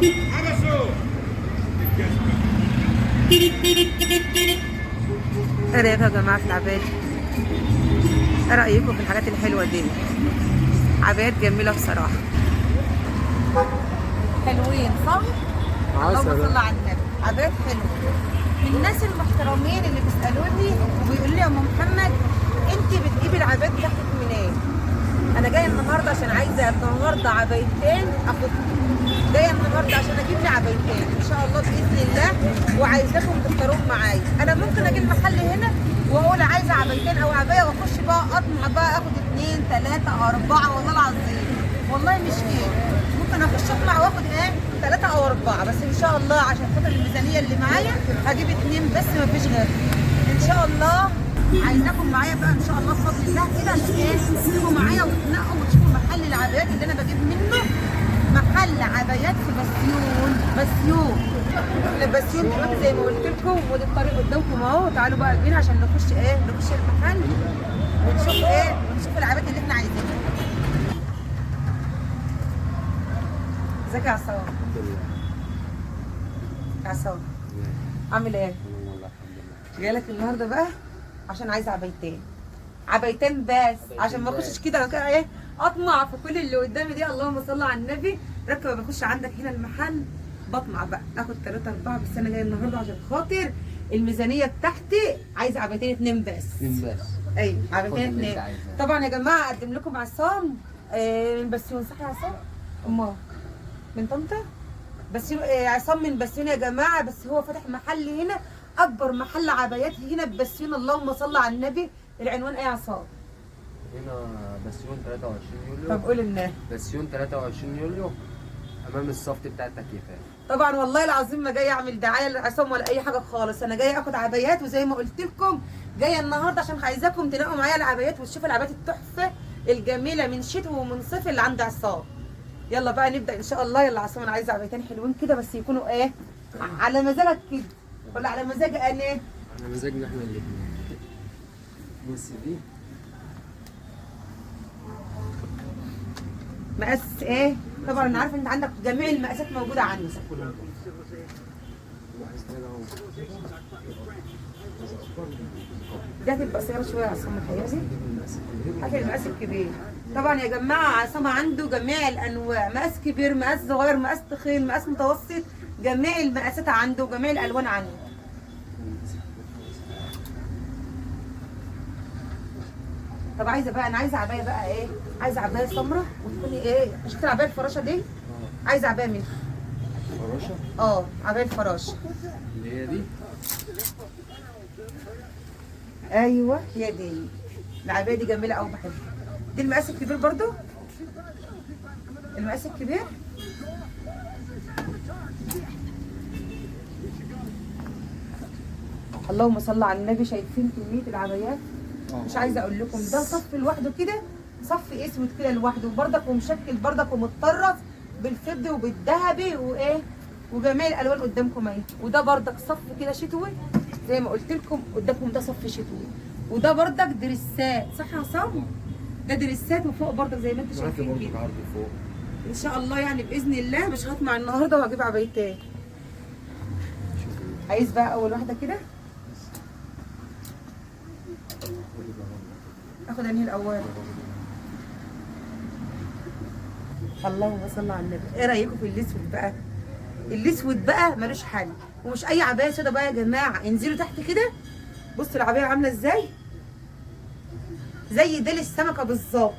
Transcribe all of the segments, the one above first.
ايه رايكم يا جماعه في العبايات؟ ايه رايكم في الحاجات الحلوه دي؟ عبايات جميله بصراحه، حلوين صح؟ اللهم صل على النبي. عبايات حلوه من الناس المحترمين اللي بيسالوني وبيقولوا لي يا ام محمد انت بتجيبي العبايات بتاعتك منين؟ انا جايه النهارده عشان عايزه النهارده عبايتين اخدهم، جايه النهارده عشان اجيب لي عبايتين ان شاء الله باذن الله، وعايزاكم تختاروهم معايا. انا ممكن اجي المحل هنا واقول عايزه عبايتين او عبايه واخش بقى اطمع بقى اخد 2 3 4 والله العظيم والله مش كده، ممكن اخش اطلع واخد 3 او 4 بس ان شاء الله عشان خاطر الميزانيه اللي معايا هجيب 2 بس مفيش غير ان شاء الله. عايزاكم معايا بقى ان شاء الله بفضل الله كده عشان تيجوا معايا وتنقوا وتشوفوا محل العبايات اللي انا بجيب منه. محل عبايات في بسيون بسيون دلوقتي زي ما قلت لكم، ودي الطريق قدامكم اهو. تعالوا بقى بينا عشان نخش نخش المحل ونشوف ونشوف العبايات اللي احنا عايزينها. ازيك يا عصام؟ الحمد لله. يا عصام عامل ايه؟ والله الحمد لله. جايلك النهارده بقى عشان عايزه عبايتين بس عشان ما اخشش كده اطمع في كل اللي قدامي دي. اللهم صل على النبي. ركب بخش عندك هنا المحل بطمع بقى اخد 3 4 بس انا جايه النهارده عشان خاطر الميزانيه بتاعتي عايزه عبايتين 2 بس. 2 بس. ايوه عبايتين 2. طبعا يا جماعه اقدم لكم عصام من بسيون صح يا عصام؟ امال من طنطا؟ بسيون عصام من بسيون يا جماعه، بس هو فاتح محل هنا اكبر محل عبايات هنا ببسيون. اللهم صل على النبي. العنوان ايه يا عصام؟ هنا بسيون 23 يوليو. طب قول لنا. بسيون 23 يوليو امام الصفت بتاع التكييفات. طبعا والله العظيم ما جايه اعمل دعايه للعصام ولا اي حاجه خالص، انا جايه اخد عبايات وزي ما قلت لكم جايه النهارده عشان عايزاكم تلاقوا معايا العبايات وتشوفوا العبايات التحفه الجميله من شتوي ومن صيف اللي عند عصام. يلا بقى نبدا ان شاء الله. يلا عصام انا عايزه عبايتين حلوين كده بس يكونوا على مزاجك كده ولا على مزاج انا؟ على مزاجنا احنا الاثنين. بص دي مقاس طبعا انا عارفه انت عندك جميع المقاسات موجوده عندك. دي هتبقى قصيره شويه يا عصام الحقيقه. هات المقاس الكبير. طبعا يا جماعه عصام عنده جميع الانواع، مقاس كبير مقاس صغير مقاس تخين مقاس متوسط، جميع المقاسات عنده وجميع الالوان عنده. طب عايزه بقى انا عايزه عبايه بقى عايزه عبايه سمراء وتكوني شفت العبايه الفراشه دي؟ عايزه عبايه منها. فراشه؟ عبايه الفراشه اللي هي دي؟ ايوه هي دي. العبايه دي جميله قوي بحبها. دي المقاس الكبير برضو؟ المقاس الكبير؟ اللهم صل على النبي. شايفين كميه العبايات؟ مش عايزه اقول لكم ده صف لوحده كده، صف اسود كده لوحده بردك ومشكل بردك ومتطرز بالفضي وبالذهبي وجميع الالوان قدامكم اهي. وده بردك صف كده شتوي زي ما قلت لكم قدامكم، ده صف شتوي. وده بردك دريسات صح يا عصام؟ ده دريسات وفوق بردك زي ما انتم شايفين كده. عرض فوق ان شاء الله يعني باذن الله مش هطمع النهارده وهجيب عبايتين. عايز بقى اول واحده كده اخد انهي الاول؟ اللهم صل على النبي. ايه رايكم في الاسود بقى؟ الاسود بقى ملوش حل، ومش اي عبايه سودا بقى يا جماعه. انزلوا تحت كده بصوا العبايه عامله ازاي، زي ديل السمكه بالظبط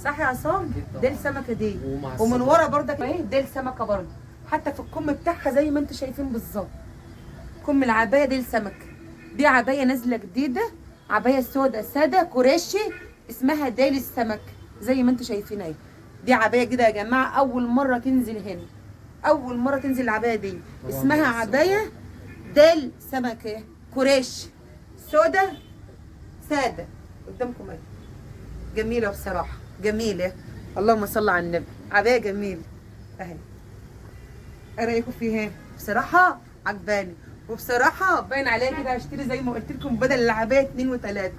صح يا عصام؟ ديل السمكه دي ومن ورا برضك ديل سمكه برضه، حتى في الكم بتاعها زي ما انتم شايفين بالظبط. كم العبايه ديل سمكه. دي عبايه نازله جديده، عبايه سودا ساده كوريشي اسمها ديل السمك زي ما انتم شايفين اهي. دي عبايه كده يا جماعه اول مره تنزل هنا، اول مره تنزل العبايه دي اسمها عبايه ديل سمكه كوريشي سودا ساده قدامكم اهي. جميله بصراحه جميله. اللهم صل على النبي. عبايه جميله اهي. ايه رايكم فيها؟ بصراحه عجباني وبصراحه باين عليها كده هشتري زي ما قلت لكم بدل العبايه 2 و3.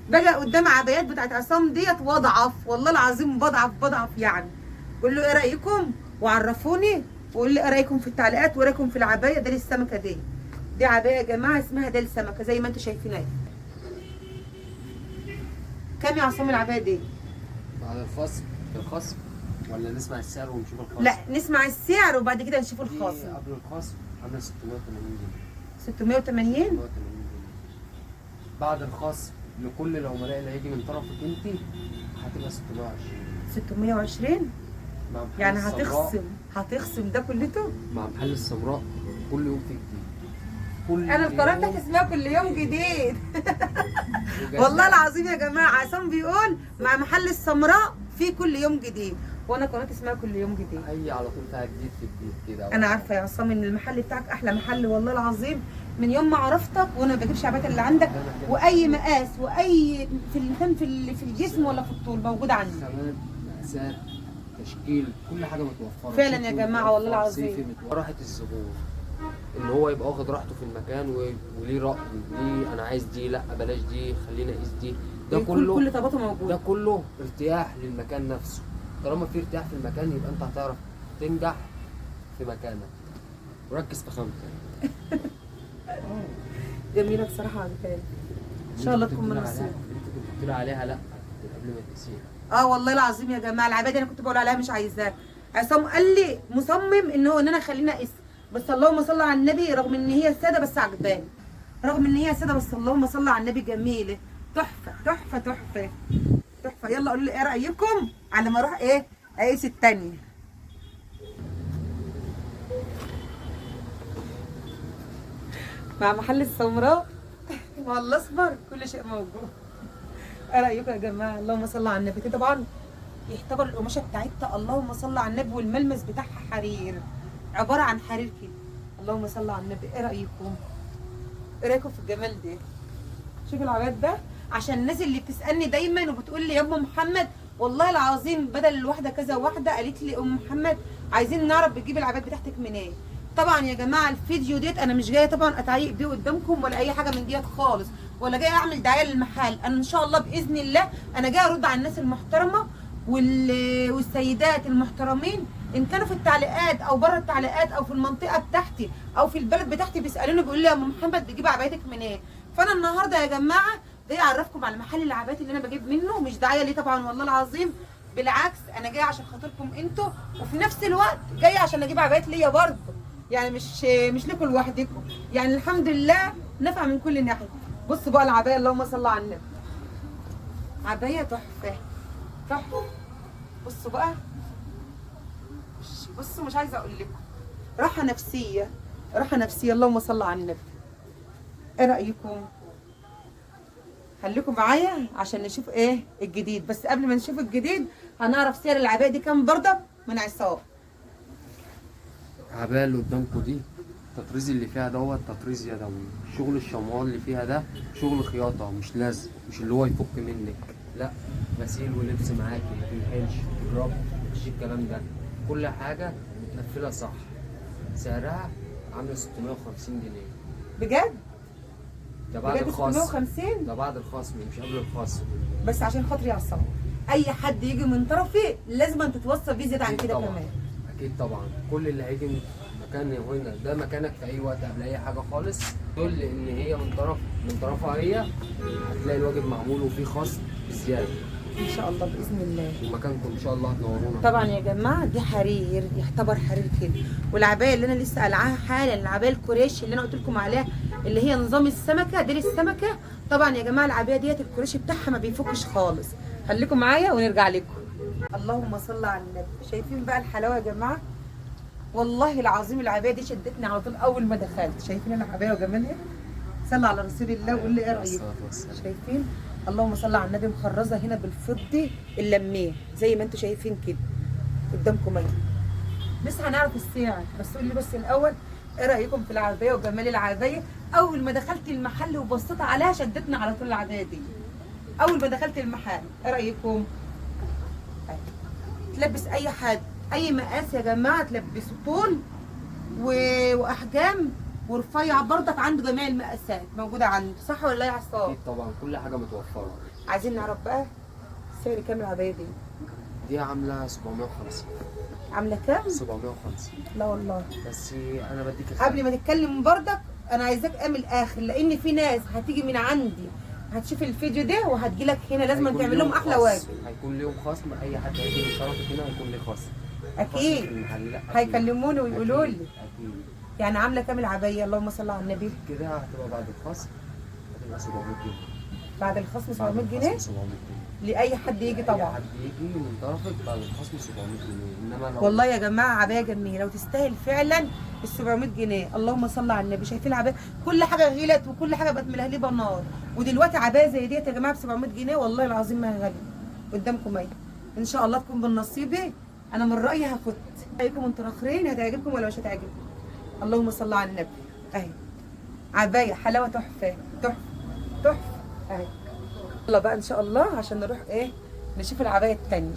بقى قدام عبايات بتاعت عصام ديت واضعف والله العظيم بضعف يعني. قول له ايه رايكم وعرفوني وقول لي ايه رايكم في التعليقات وايه رايكم في العبايه ديل السمكه دي. دي عبايه يا جماعه اسمها ديل السمكه زي ما انتم شايفين اهي. كام يا عصام العبايه دي؟ بعد الخصم ولا نسمع السعر ونشوف الخصم؟ لا نسمع السعر وبعد كده نشوف الخاصم. قبل الخصم عامله 680 جنيه. 680 جنيه. بعد الخصم لكل العملاء اللي هيجي من طرفك انت هتبقى 620 مع محل يعني السمراء. هتخصم ده كلته مع محل السمراء كل يوم في جديد. كل انا القناه يوم بتاعتي اسمها كل يوم جديد. والله العظيم يا جماعه عصام بيقول مع محل السمراء في كل يوم جديد، وانا قناتي اسمها كل يوم جديد. هي على طول فيها جديد في جديد كده. انا عارفه يا عصام ان المحل بتاعك احلى محل والله العظيم، من يوم ما عرفتك وانا ما بجيبش عبايات اللي عندك واي مقاس واي في المكان في الجسم ولا في الطول موجود عندي. خامات، مقاسات، تشكيل، كل حاجه متوفره. فعلا يا جماعه والله العظيم. صيفي راحه الزبون ان هو يبقى واخد راحته في المكان وليه راي، ليه انا عايز دي، لا بلاش دي، خلينا نقيس دي. ده كل طلباته موجود. ده كله ارتياح للمكان نفسه. طالما في ارتياح في المكان يبقى انت هتعرف تنجح في مكانك. وركز في خامتك. جميله بصراحه عجباني. ان شاء الله تكون من نصيبك. انت كنت بتقول عليها لا قبل ما تقيسيها. والله العظيم يا جماعه العبايه دي انا كنت بقول عليها مش عايزاها. عصام قال لي مصمم ان انا اخلينا اقيس، بس اللهم صل على النبي رغم ان هي ساده بس عجباني. رغم ان هي ساده بس اللهم صل على النبي جميله. تحفه تحفه تحفه تحفه. يلا قولوا لي ايه رايكم على ما اروح اقيس الثانيه. مع محل السمراء والله اصبر كل شيء موجود. ايه رايكم يا جماعه؟ اللهم صل على النبي. كده طبعا يعتبر القماشه بتاعتها اللهم صل على النبي والملمس بتاعها حرير، عباره عن حرير كده. اللهم صل على النبي. ايه رايكم؟ ايه رايكم في الجمال ده؟ شوفوا العبايات ده عشان الناس اللي بتسالني دايما وبتقول لي يا ام محمد والله العظيم بدل الواحده كذا واحده قالت لي ام محمد عايزين نعرف بتجيب العبايات بتاعتك منين. طبعا يا جماعه الفيديو ديت انا مش جايه طبعا اتعيق بيه قدامكم ولا اي حاجه من ديت خالص، ولا جايه اعمل دعايه للمحل. انا ان شاء الله باذن الله انا جايه ارد على الناس المحترمه والسيدات المحترمين ان كانوا في التعليقات او بره التعليقات او في المنطقه بتاعتي او في البلد بتاعتي بيسالوني بيقولوا لي يا ام محمد بتجيب عبايتك منين. فانا النهارده يا جماعه جايه اعرفكم على محل العبايات اللي انا بجيب منه، مش دعايه ليه طبعا والله العظيم، بالعكس انا جايه عشان خاطركم انتوا، وفي نفس الوقت جايه عشان اجيب عبايات ليا برضه، يعني مش لكم لوحدكم، يعني الحمد لله نافعه من كل ناحيه. بصوا بقى العبايه اللهم صل على النبي. عبايه تحفه تحفه. بصوا بقى، بصوا مش عايزه اقول لكم، راحه نفسيه راحه نفسيه اللهم صل على النبي. ايه رايكم؟ خليكم معايا عشان نشوف ايه الجديد، بس قبل ما نشوف الجديد هنعرف سعر العبايه دي كام برضه من عصام. العبايه اللي قدامكم دي التطريز اللي فيها دوت تطريز يدوي. شغل الشموال اللي فيها ده شغل خياطه، مش لزق، مش اللي هو يفك منك، لا غسيل ولبس معاكي، ما تنحلش، تجرب، مفيش الكلام ده. كل حاجه متقفله صح. سعرها عامله 650 جنيه بجد؟ ده بعد الخصم. 650 ده بعد الخصم مش قبل الخصم. بس عشان خاطري يا عصام اي حد يجي من طرفي لازم أن تتوصى بيه زياده عن كده كمان. اكيد طبعا. كل اللي هيجي من مكان هنا ده مكانك في اي وقت قبل اي حاجه خالص. تقول ان هي من طرفها هي هتلاقي الواجب معمول وفيه خصم بزياده ان شاء الله باذن الله. ومكانكم ان شاء الله هتنورونا. طبعا يا جماعه دي حرير، يعتبر حرير كده. والعبايه اللي انا لسه قلعاها حالا العبايه الكوريشي اللي انا قلت لكم عليها اللي هي نظام السمكه دي السمكه. طبعا يا جماعه العبايه ديت الكوريشي بتاعها ما بيفكش خالص. خليكم معايا ونرجع لكم. اللهم صل على النبي. شايفين بقى الحلاوه يا جماعه؟ والله العظيم العبايه دي شدتني على طول اول ما دخلت. شايفين العبايه وجمالها؟ صلى على رسول الله وقول لي ايه رايك. شايفين؟ اللهم صل على النبي. مخرزه هنا بالفضي اللميه زي ما انتم شايفين كده قدامكم اهي. لسه هنعرف السعر، بس قول لي بس الاول ايه رايكم في العبايه وجمال العبايه. اول ما دخلت المحل وبصيت عليها شدتني على طول العبايه دي اول ما دخلت المحل. ايه رايكم؟ تلبس اي حد اي مقاس يا جماعه، تلبسه طول واحجام ورفيع برضك، عنده جميع المقاسات موجوده عنده، صح ولا لا يا عصام؟ اكيد طبعا كل حاجه متوفره. عايزين نعرف بقى سعر كام العبايه دي. دي عامله 750. عامله كام؟ 750. لا والله. بس انا بديك قبل ما تتكلم برضك انا عايزاك من الاخر، لان في ناس هتيجي من عندي هتشوف الفيديو ده وهتجي لك هنا، لازم هيكون تعمل لهم ليهم احلى خصم. واجب. هيكون ليهم خصم، اي حد هيجي من طرفك هنا هيكون ليه خصم. اكيد. خصم في المحل. لا، أكيد. هيكلموني ويقولوا لي. اكيد. يعني عامله كام العبايه؟ اللهم صل على النبي. كده هتبقى بعد الخصم هتبقى 700 جنيه. بعد الخصم 700 بعد جنيه الخصم 700 جنيه. لاي حد يجي اي طبعا. حد يجي من طرفك بعد الخصم 700 جنيه، انما لو والله يا جماعه عبايه جميله وتستاهل فعلا ال 700 جنيه. اللهم صل على النبي. شايفين العبايه كل حاجه غلت وكل حاجه بقت ملهلبه نار، ودلوقتي عبايه زي ديت يا جماعه ب 700 جنيه والله العظيم ما هي غاليه قدامكم اهي. ان شاء الله تكون بالنصيب. انا من رايي هاخد رايكم انتوا الاخرين، هتعجبكم ولا مش هتعجبكم؟ اللهم صل على النبي. اهي عبايه حلاوه تحفه تحفه تحفه اهي. يلا بقى ان شاء الله عشان نروح ايه نشوف العبايه الثانيه.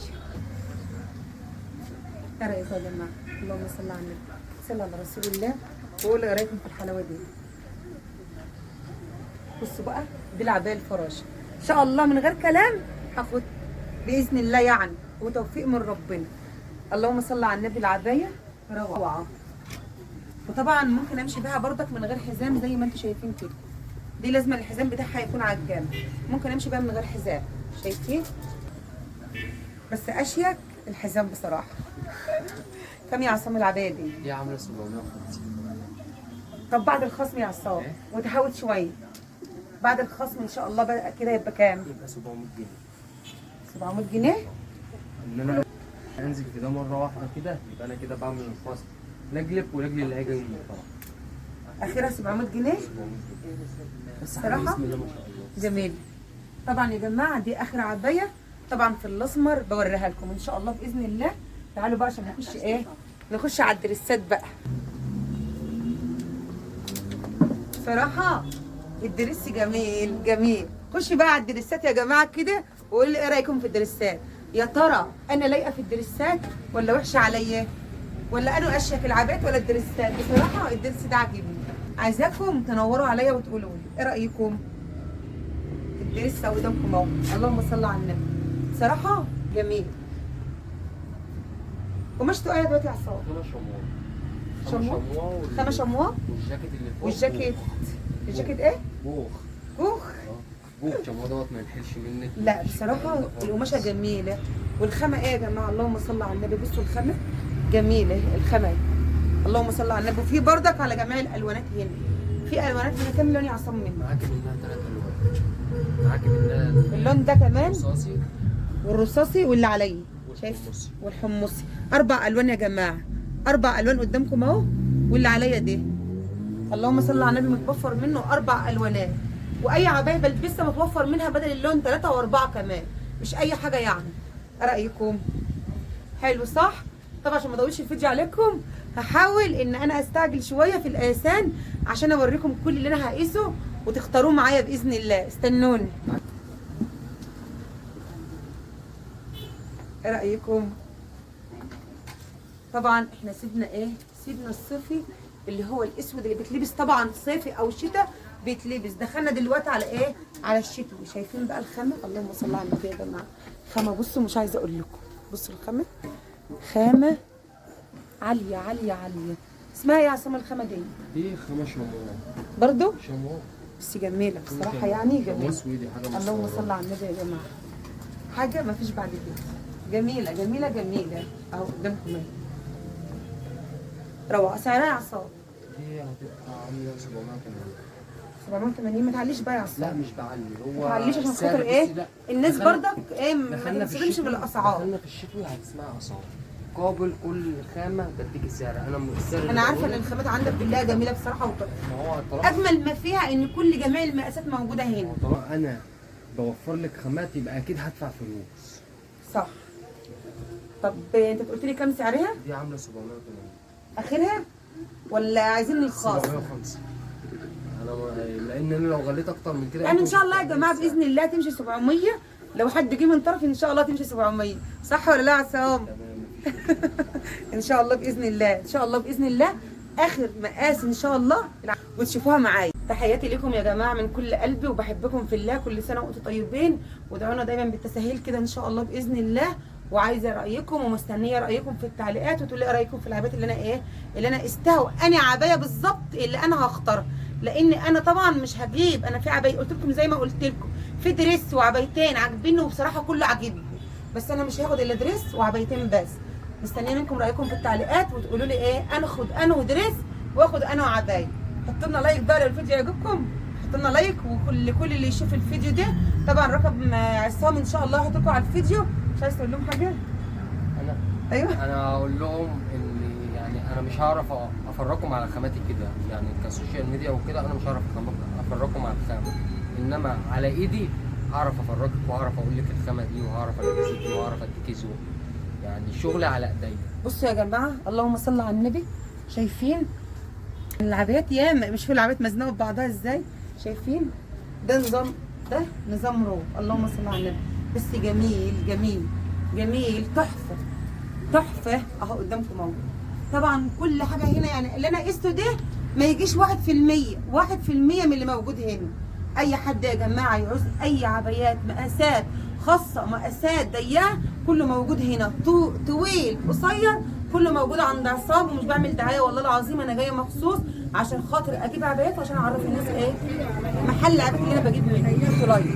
ايه رايكم يا جماعه؟ اللهم صل على النبي. صلى على رسول الله. وقولوا ايه رايكم في الحلاوه دي. بصوا بقى دي العبايه الفراشه ان شاء الله من غير كلام هاخد باذن الله يعني، وتوفيق من ربنا. اللهم صل على النبي. العبايه روعه، وطبعا ممكن امشي بيها برضك من غير حزام زي ما انتم شايفين كده. دي لازم الحزام بتاعها يكون على الجنب، ممكن امشي بيها من غير حزام شايفين، بس اشيك الحزام بصراحه. كم يا عصام العبايه دي؟ دي عامله 750. طب بعد الخصم يا عصام وتحاول شويه، بعد الخصم ان شاء الله بقى كده يبقى كام؟ يبقى 700 جنيه. 700 جنيه؟ ان انا انزل في ده مره واحده كده يبقى انا كده بعمل الخصم لاجلك ولاجل اللي هيجي من طبعا. اخرها 700 جنيه؟ 700 جنيه. بس صراحة؟ بسم الله ما شاء الله. جميل. طبعا يا جماعه دي اخر عبايه طبعا في الاسمر بوريها لكم ان شاء الله باذن الله. تعالوا بقى عشان نخش ايه، نخش على الدريسات بقى. صراحه الدريس جميل جميل. خشي بقى على الدريسات يا جماعه كده وقولوا لي ايه رايكم في الدريسات. يا ترى انا لايقه في الدريسات ولا وحشه عليا، ولا انا اشيك العبايات ولا الدريسات؟ بصراحه الدريس ده عاجبني، عايزاكم تنوروا عليا وتقولوا لي ايه رايكم. الدريس قدامكم اهو. اللهم صل على النبي. صراحه جميل. قماشته ايه دلوقتي يا عصام؟ شموع. خامه شموع. والجاكيت اللي فوق. والجاكيت الجاكيت ايه؟ بوخ. كوخ. بوخ شموع دوت ما ينحلش منك. لا بصراحه القماشه جميله. والخامه ايه يا جماعه؟ اللهم صل على النبي. بصوا الخامه جميله الخامه. اللهم صل على النبي. وفي بردك على جميع الالوانات هنا. في الوانات هنا كام لون يا عصام منه؟ معاكي منها 3 الوان. معاكي منها اللون ده كمان رصاصي والرصاصي واللي عليه شايف والحمصي. 4 الوان يا جماعه، 4 الوان قدامكم اهو. واللي عليا دي اللهم صل على النبي متوفر منه 4 الوانات. واي عبايه بلبسها متوفر منها بدل اللون 3 و4 كمان، مش اي حاجه يعني. ايه رايكم؟ حلو صح؟ طبعا عشان ما اطولش الفيديو عليكم هحاول ان انا استعجل شويه في القياسان عشان اوريكم كل اللي انا هقيسه وتختاروه معايا باذن الله. استنوني. ايه رايكم؟ طبعا احنا سيبنا ايه؟ سيبنا الصيفي اللي هو الاسود اللي بيتلبس طبعا صيفي او شتاء بيتلبس. دخلنا دلوقتي على ايه؟ على الشتوي. شايفين بقى الخامه؟ اللهم صل على النبي يا جماعه. خامه بصوا مش عايزه اقول لكم. بصوا الخامه، خامه عاليه عاليه عاليه. اسمها ايه يا عصام الخامه دي؟ دي خامه شموع. برضو؟ شموع. بس جميله بصراحه يعني جميله. اسودي حاجه. اللهم صل على النبي يا جماعه. حاجه ما فيش بعد كده. جميله جميله جميله اهو قدامكم اهي. روعه. سعرها يا عصام؟ دي هتبقى عامله 780. 780. ما تعليش بقى يا عصام. لا مش بعلي. هو ما تعليش عشان السعر خاطر ايه؟ لا. الناس برضك ايه ما دخلنا في تنسبنش الشتوي. بالاسعار. دخلنا في الشتوي هتسمعي اسعار قابل كل خامه بديك السعر. انا السعر انا عارفه ان الخامات عندك بالله جميله بصراحه ما هو طالما اجمل ما فيها ان كل جميع المقاسات موجوده هنا. طالما انا بوفر لك خامات يبقى اكيد هدفع فلوس. صح. طب انت قلت لي كام سعرها؟ دي عامله 780. اخرها ولا عايزين الخاص؟ 750. انا لان انا لو غليت اكتر من كده يعني ان شاء الله يا جماعه باذن الله تمشي 700. لو حد جه من طرف ان شاء الله تمشي 700. صح ولا لا يا عصام؟ ان شاء الله باذن الله. ان شاء الله باذن الله اخر مقاس ان شاء الله وتشوفوها معايا. تحياتي لكم يا جماعه من كل قلبي وبحبكم في الله. كل سنه وانتم طيبين وادعونا دايما بالتسهيل كده ان شاء الله باذن الله. وعايزه رايكم ومستنيه رايكم في التعليقات، وتقولوا ايه رايكم في العبايات اللي انا اللي انا استهوى اني عبايه بالظبط اللي انا هختارها. لان انا طبعا مش هجيب، انا في عبايه قلت لكم زي ما قلت لكم في دريس وعبايتين عاجبيني، وبصراحه كله عاجبني، بس انا مش هاخد الا دريس وعبايتين بس. مستنيه منكم رايكم في التعليقات، وتقولوا لي ايه انا اخد انه دريس واخد انه عبايه. حطوا لنا لايك بقى لو الفيديو يعجبكم، حطوا لنا لايك، وكل اللي يشوف الفيديو ده طبعا رقم عصام ان شاء الله هحط لكم على الفيديو. مش عايز تقول لهم حاجه؟ ايوه انا هقول لهم ان يعني انا مش هعرف افرجكم على خاماتي كده، يعني كسوشيال ميديا وكده انا مش هعرف افرجكم على الخامه، انما على ايدي هعرف افرجك وهعرف اقول لك الخامه دي وهعرف البسك دي وهعرف اديكي ذوق، يعني شغل على ايديا. بصوا يا جماعه، اللهم صل على النبي، شايفين العبايات ياما، مش في العبايات مزنوقه ببعضها ازاي؟ شايفين ده نظام رو، اللهم صل على النبي. بس جميل جميل جميل، تحفه تحفه اهو قدامكم اهو. طبعا كل حاجه هنا يعني اللي انا قسته ده ما يجيش 1% من اللي موجود هنا. اي حد يا جماعه يعوز اي عبايات مقاسات خاصه، مقاسات ضيقه، كله موجود هنا، طويل قصير، كله موجود عند عصام. ومش بعمل دعايه والله العظيم، انا جايه مخصوص عشان خاطر اجيب عبايات وعشان اعرف الناس ايه محل العبايات اللي انا بجيب منه. حطوا لايك.